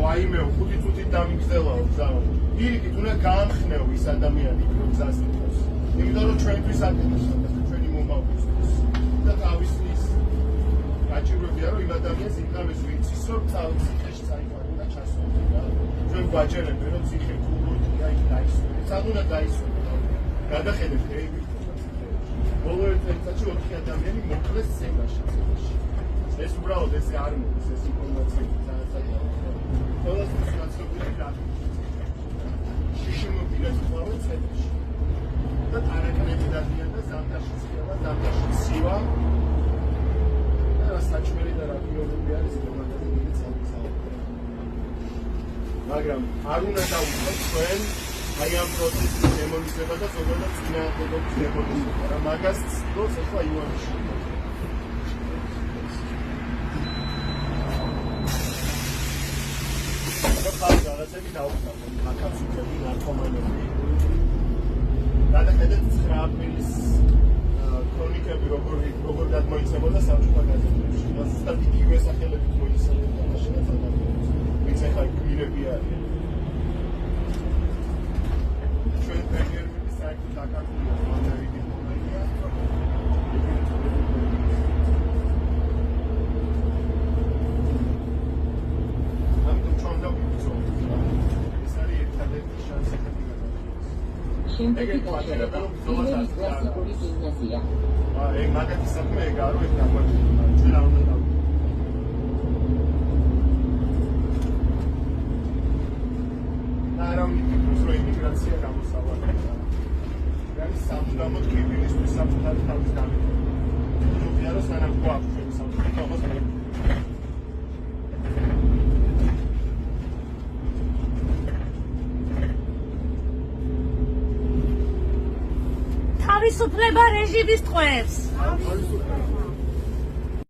აიმეო 5 წუთით დამიგზელაო გზა. პირიქით უნდა გაამხნეო ის ადამიანი, რომ გზას იღებს. იმიტომ რომ ჩვენთვის აკეთებს ჩვენი მომავალისთვის. და თავისთვის გაჭირვებია რომ იმ ადამიანს იკავეს ვიცის რომ ციხეში წაიყვანო და ჩასვენო და ჩვენ გვაჭერებენ რომ ციხე კულტურია იქ დაისვენო. სად უნდა დაისვენო? გადახედეთ ბოლო წელიწადში 4 ადამიანი მოკლეს სენაში. ეს უბრალოდ ეს არ მოდის ეს ინფორმაცია ძალიან ყველას გასაგები რა შიშიმო პირასხმარო ცენტრში და არაკანები დადიან და ზამთარშიც ხდება ზამთარშიც სივა და საჭმელი და რადიოები არის მომავალში ძალიან მაგრამ არ უნდა დავუწყოთ ჩვენ აი ამ პროცესის დემონიზება და ზოგადად წინააღმდეგობის დემონიზება რა მაგას ცდილობს ახლა ივანიშვილი რაღაცები დაუხსნათ, აკაცუკები, ნარკომანები. გადახედეთ 9 აპრილის ქრონიკები როგორ გადმოიცემოდა საბჭოთა გაზეთებში. ზუსტად იგივე სახელებით მოიცემდა მაშინაც ადამიანებს. ვინც ახლა გვირები არიან. ჩვენ პრემიერ-მინისტრის საერთოდ აკაკულია მანდარიდი მომაია. შემდეგი გაჩერება პირველი კლასიკური გიმნაზია. ეგ მაგათი საქმე ეგაა რომ ეგ დაგვაჩერება. ჩვენ არ უნდა დავუწყოთ. არავინ ფიქრობს რომ იმიგრაცია გამოსავალია. არის სამუდამოდ კიბილისთვის სამწუხაროდ თავის გამიტება. ჯობია რომ სანამ გვაქვს ჩვენ სამწუხაროდ ამას თავისუფლება რეჟიმის ტყვეებს.